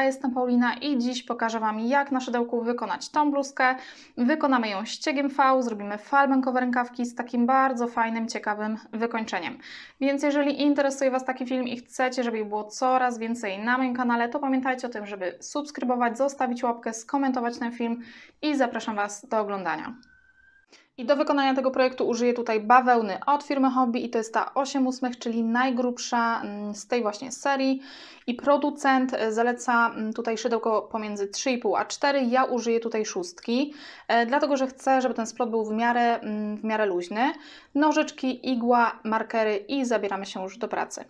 jestem Paulina i dziś pokażę Wam, jak na szydełku wykonać tą bluzkę. Wykonamy ją ściegiem V, zrobimy falbankowe rękawki z takim bardzo fajnym, ciekawym wykończeniem. Więc jeżeli interesuje Was taki film i chcecie, żeby ich było coraz więcej na moim kanale, to pamiętajcie o tym, żeby subskrybować, zostawić łapkę, skomentować ten film i zapraszam Was do oglądania. I do wykonania tego projektu użyję tutaj bawełny od firmy Hobbii i to jest ta 8/8, czyli najgrubsza z tej właśnie serii. I producent zaleca tutaj szydełko pomiędzy 3,5 a 4. Ja użyję tutaj 6, dlatego że chcę, żeby ten splot był w miarę luźny. Nożyczki, igła, markery i zabieramy się już do pracy.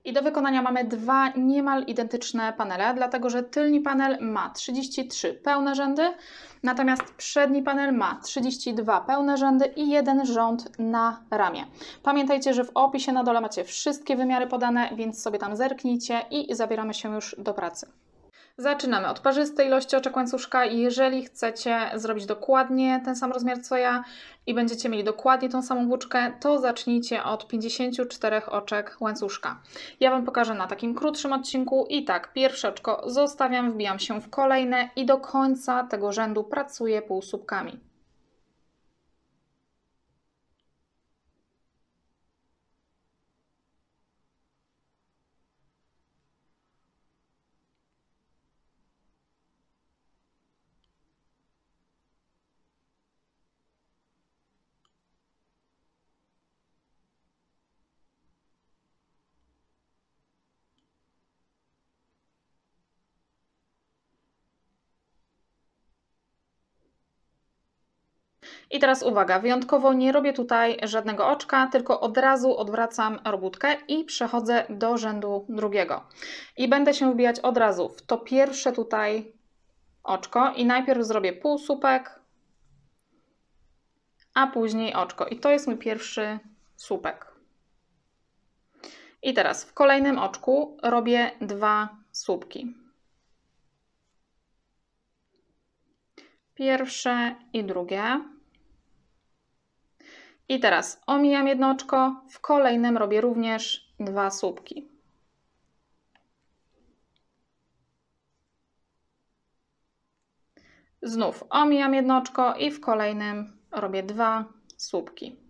I do wykonania mamy dwa niemal identyczne panele, dlatego że tylni panel ma 33 pełne rzędy, natomiast przedni panel ma 32 pełne rzędy i jeden rząd na ramię. Pamiętajcie, że w opisie na dole macie wszystkie wymiary podane, więc sobie tam zerknijcie i zabieramy się już do pracy. Zaczynamy od parzystej ilości oczek łańcuszka i jeżeli chcecie zrobić dokładnie ten sam rozmiar co ja i będziecie mieli dokładnie tą samą włóczkę, to zacznijcie od 54 oczek łańcuszka. Ja Wam pokażę na takim krótszym odcinku i tak, pierwsze oczko zostawiam, wbijam się w kolejne i do końca tego rzędu pracuję półsłupkami. I teraz uwaga, wyjątkowo nie robię tutaj żadnego oczka, tylko od razu odwracam robótkę i przechodzę do rzędu drugiego. I będę się wbijać od razu w to pierwsze tutaj oczko i najpierw zrobię półsłupek, a później oczko. I to jest mój pierwszy słupek. I teraz w kolejnym oczku robię 2 słupki. Pierwsze i drugie. I teraz omijam jedno oczko, w kolejnym robię również 2 słupki. Znów omijam jedno oczko i w kolejnym robię 2 słupki.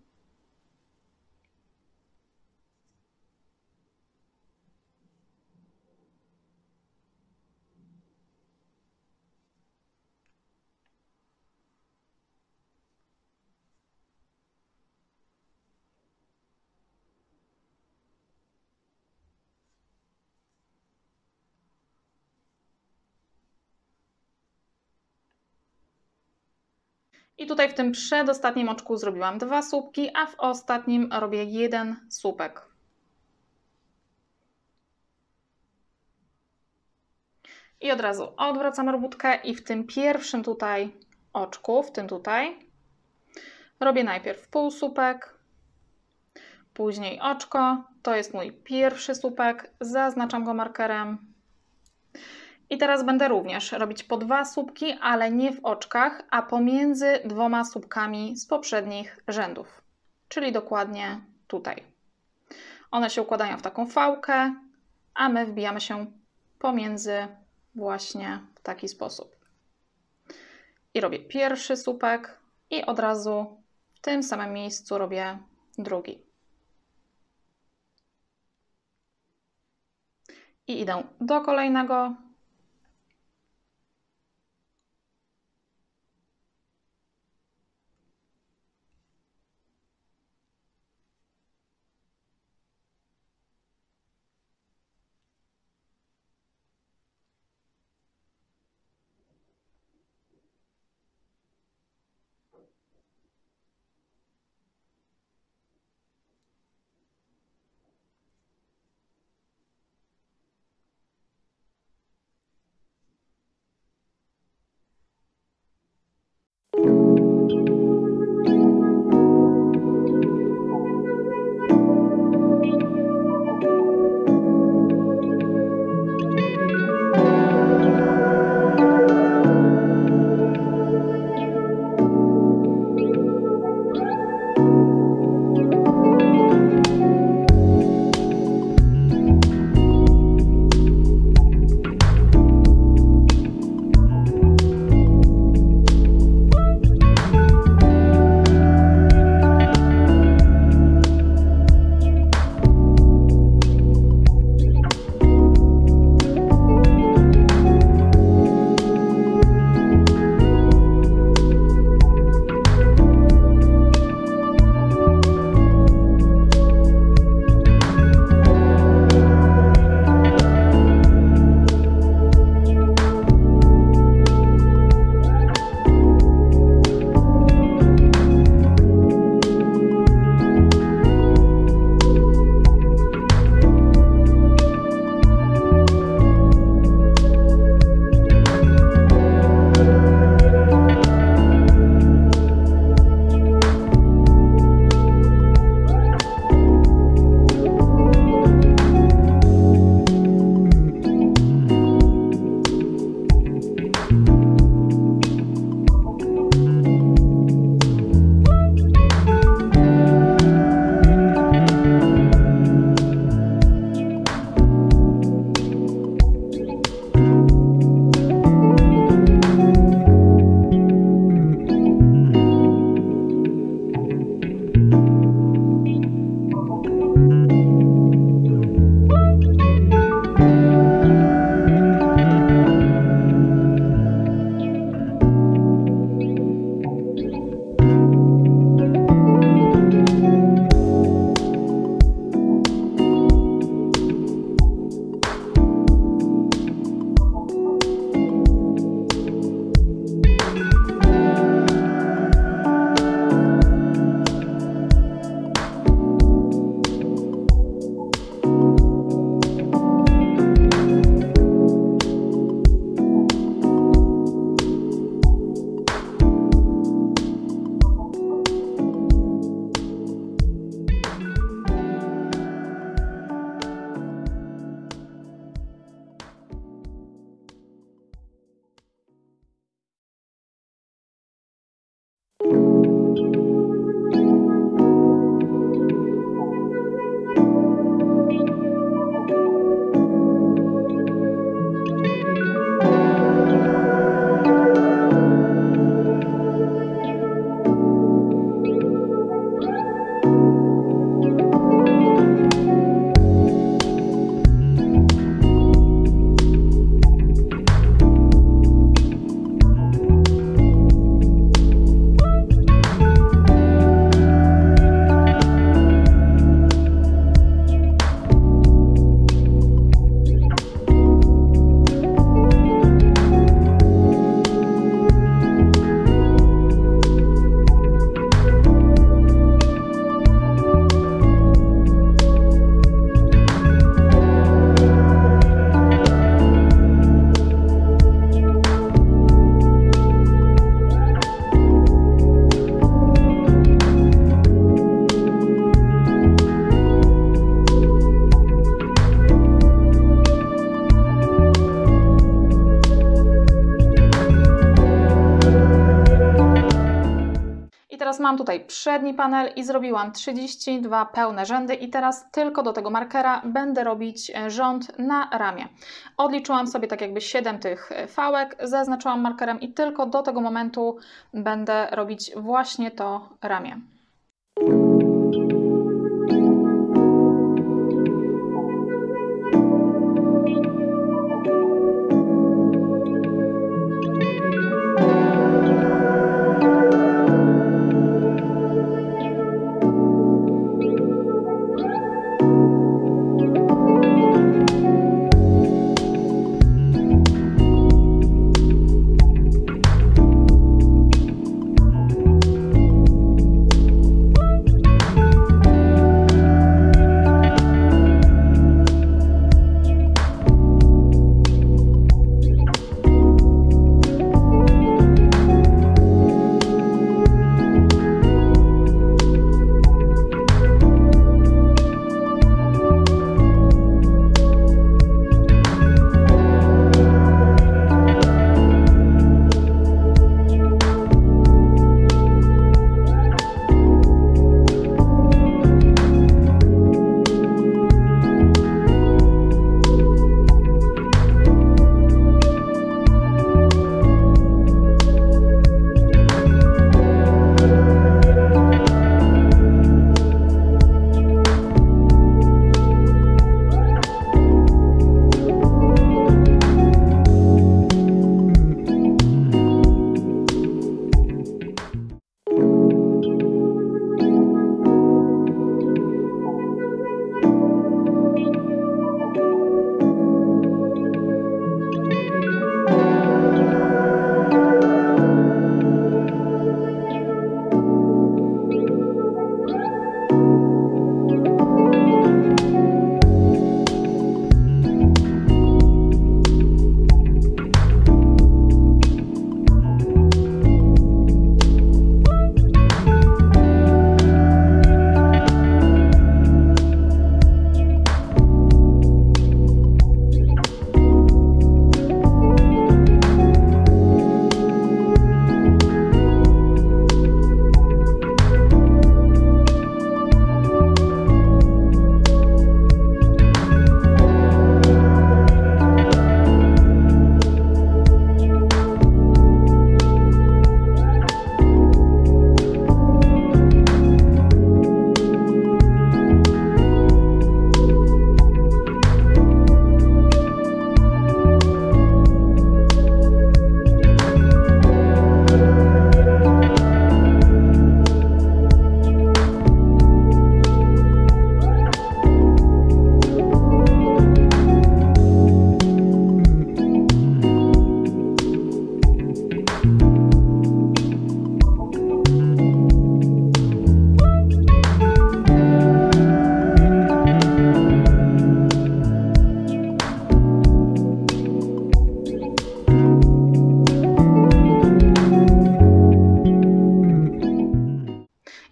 I tutaj w tym przedostatnim oczku zrobiłam 2 słupki, a w ostatnim robię 1 słupek. I od razu odwracam robótkę i w tym pierwszym tutaj oczku, w tym tutaj, robię najpierw półsłupek, później oczko. To jest mój pierwszy słupek, zaznaczam go markerem. I teraz będę również robić po 2 słupki, ale nie w oczkach, a pomiędzy 2 słupkami z poprzednich rzędów, czyli dokładnie tutaj. One się układają w taką fałkę, a my wbijamy się pomiędzy właśnie w taki sposób. I robię pierwszy słupek i od razu w tym samym miejscu robię drugi. I idę do kolejnego. teraz mam tutaj przedni panel i zrobiłam 32 pełne rzędy i teraz tylko do tego markera będę robić rząd na ramię. Odliczyłam sobie tak jakby 7 tych fałek, zaznaczyłam markerem i tylko do tego momentu będę robić właśnie to ramię.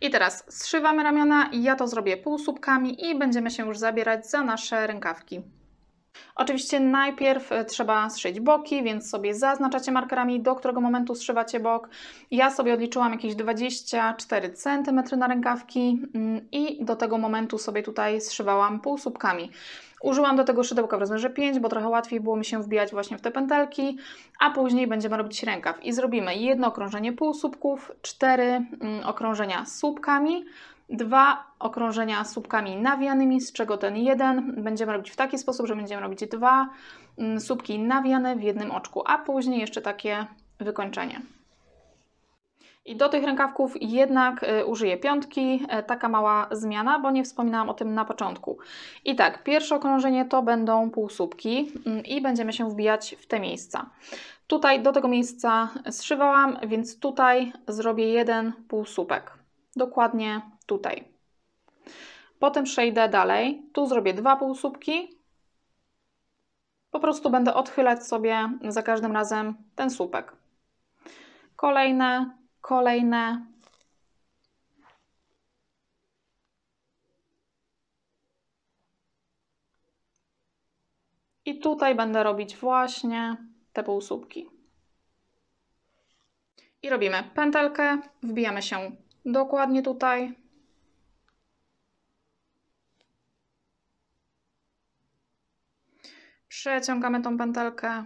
I teraz zszywamy ramiona, ja to zrobię półsłupkami i będziemy się już zabierać za nasze rękawki. Oczywiście najpierw trzeba zszyć boki, więc sobie zaznaczacie markerami, do którego momentu zszywacie bok. Ja sobie odliczyłam jakieś 24 cm na rękawki i do tego momentu sobie tutaj zszywałam półsłupkami. Użyłam do tego szydełka w rozmiarze 5, bo trochę łatwiej było mi się wbijać właśnie w te pętelki, a później będziemy robić rękaw. I zrobimy jedno okrążenie półsłupków, 4 okrążenia słupkami, 2 okrążenia słupkami nawijanymi, z czego ten jeden będziemy robić w taki sposób, że będziemy robić 2 słupki nawijane w jednym oczku, a później jeszcze takie wykończenie. I do tych rękawków jednak użyję piątki, taka mała zmiana, bo nie wspominałam o tym na początku. I tak, pierwsze okrążenie to będą półsłupki i będziemy się wbijać w te miejsca. Tutaj do tego miejsca zszywałam, więc tutaj zrobię jeden półsłupek. Dokładnie tutaj. Potem przejdę dalej, tu zrobię 2 półsłupki. Po prostu będę odchylać sobie za każdym razem ten słupek. Kolejne. I tutaj będę robić właśnie te półsłupki. I robimy pętelkę, wbijamy się Dokładnie tutaj. Przeciągamy tą pętelkę.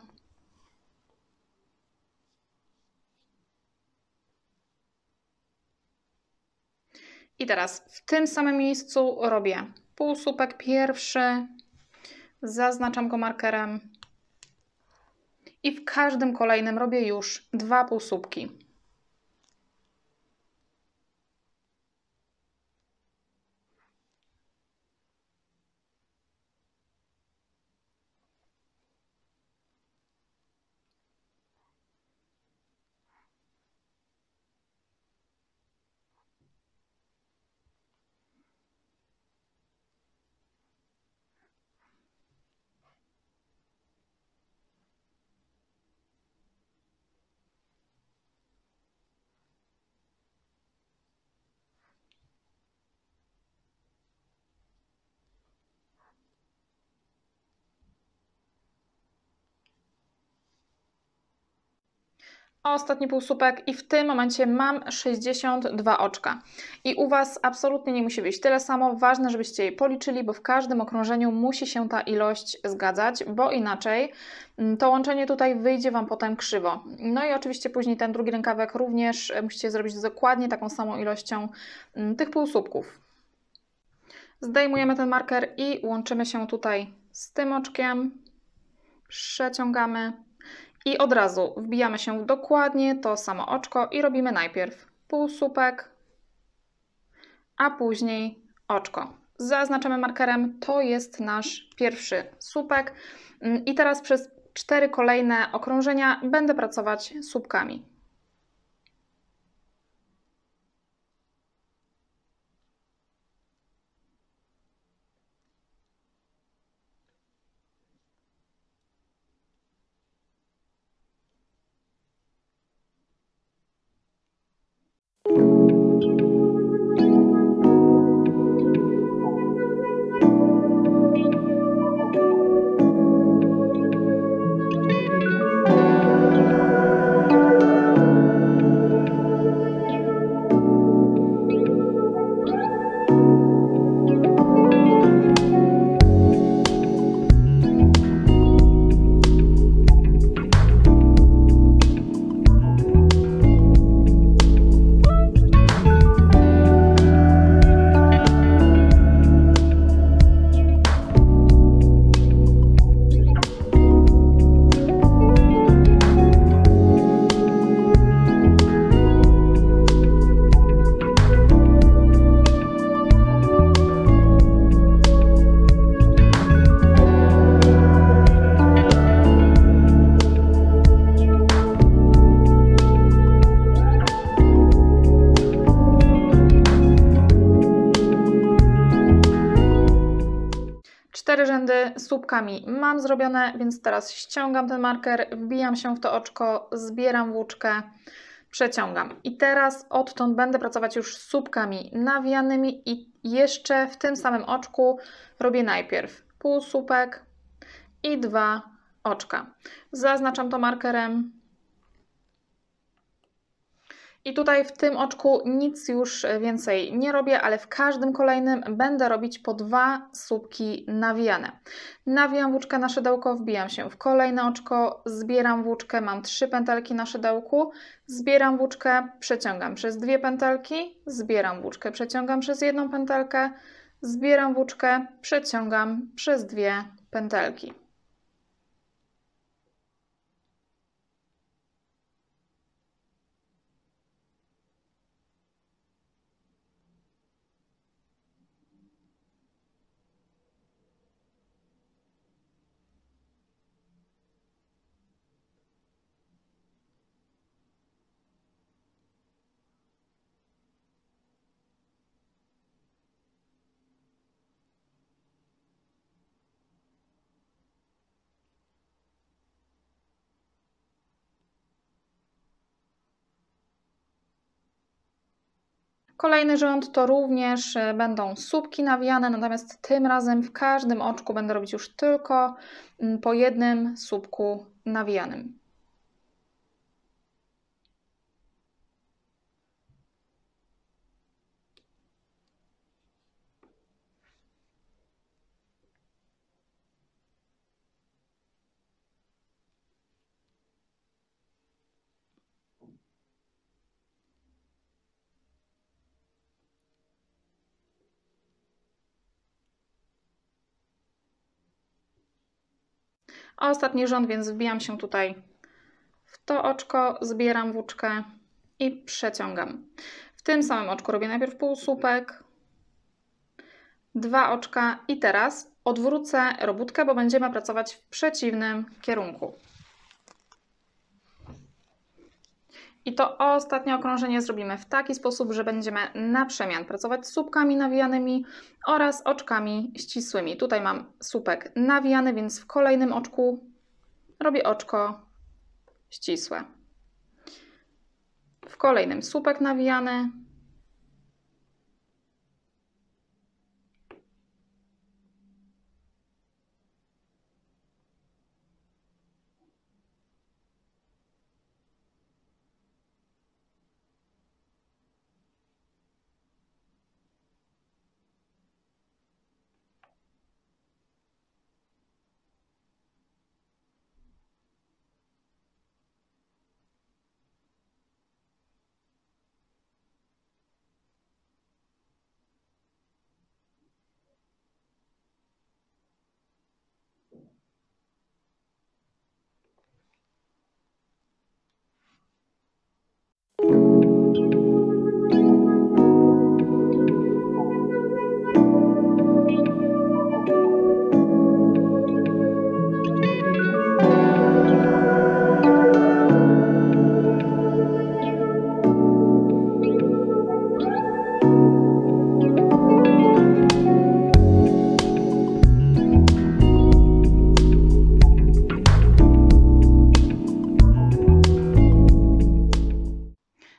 I teraz w tym samym miejscu robię półsłupek pierwszy, zaznaczam go markerem i w każdym kolejnym robię już 2 półsłupki. Ostatni półsłupek i w tym momencie mam 62 oczka. I u Was absolutnie nie musi być tyle samo. Ważne, żebyście je policzyli, bo w każdym okrążeniu musi się ta ilość zgadzać, bo inaczej to łączenie tutaj wyjdzie Wam potem krzywo. No i oczywiście później ten drugi rękawek również musicie zrobić dokładnie taką samą ilością tych półsłupków. Zdejmujemy ten marker i łączymy się tutaj z tym oczkiem. Przeciągamy. I od razu wbijamy się w dokładnie to samo oczko i robimy najpierw półsłupek, a później oczko. Zaznaczamy markerem, to jest nasz pierwszy słupek. I teraz przez 4 kolejne okrążenia będę pracować słupkami. Cztery rzędy słupkami mam zrobione, więc teraz ściągam ten marker, wbijam się w to oczko, zbieram włóczkę, przeciągam. I teraz odtąd będę pracować już z słupkami nawijanymi i jeszcze w tym samym oczku robię najpierw półsłupek i 2 oczka. Zaznaczam to markerem. I tutaj w tym oczku nic już więcej nie robię, ale w każdym kolejnym będę robić po 2 słupki nawijane. Nawijam włóczkę na szydełko, wbijam się w kolejne oczko, zbieram włóczkę, mam 3 pętelki na szydełku, zbieram włóczkę, przeciągam przez 2 pętelki, zbieram włóczkę, przeciągam przez 1 pętelkę, zbieram włóczkę, przeciągam przez 2 pętelki. Kolejny rząd to również będą słupki nawijane, natomiast tym razem w każdym oczku będę robić już tylko po jednym słupku nawijanym. a ostatni rząd, więc wbijam się tutaj w to oczko, zbieram włóczkę i przeciągam. W tym samym oczku robię najpierw półsłupek, 2 oczka i teraz odwrócę robótkę, bo będziemy pracować w przeciwnym kierunku. I to ostatnie okrążenie zrobimy w taki sposób, że będziemy na przemian pracować z słupkami nawijanymi oraz oczkami ścisłymi. Tutaj mam słupek nawijany, więc w kolejnym oczku robię oczko ścisłe. W kolejnym słupek nawijany.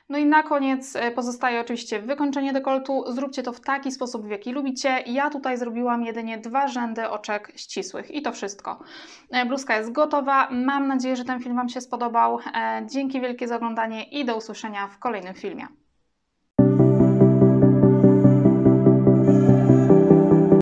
No i na koniec pozostaje oczywiście wykończenie dekoltu. Zróbcie to w taki sposób, w jaki lubicie. Ja tutaj zrobiłam jedynie 2 rzędy oczek ścisłych i to wszystko. Bluzka jest gotowa. Mam nadzieję, że ten film Wam się spodobał. Dzięki wielkie za oglądanie i do usłyszenia w kolejnym filmie.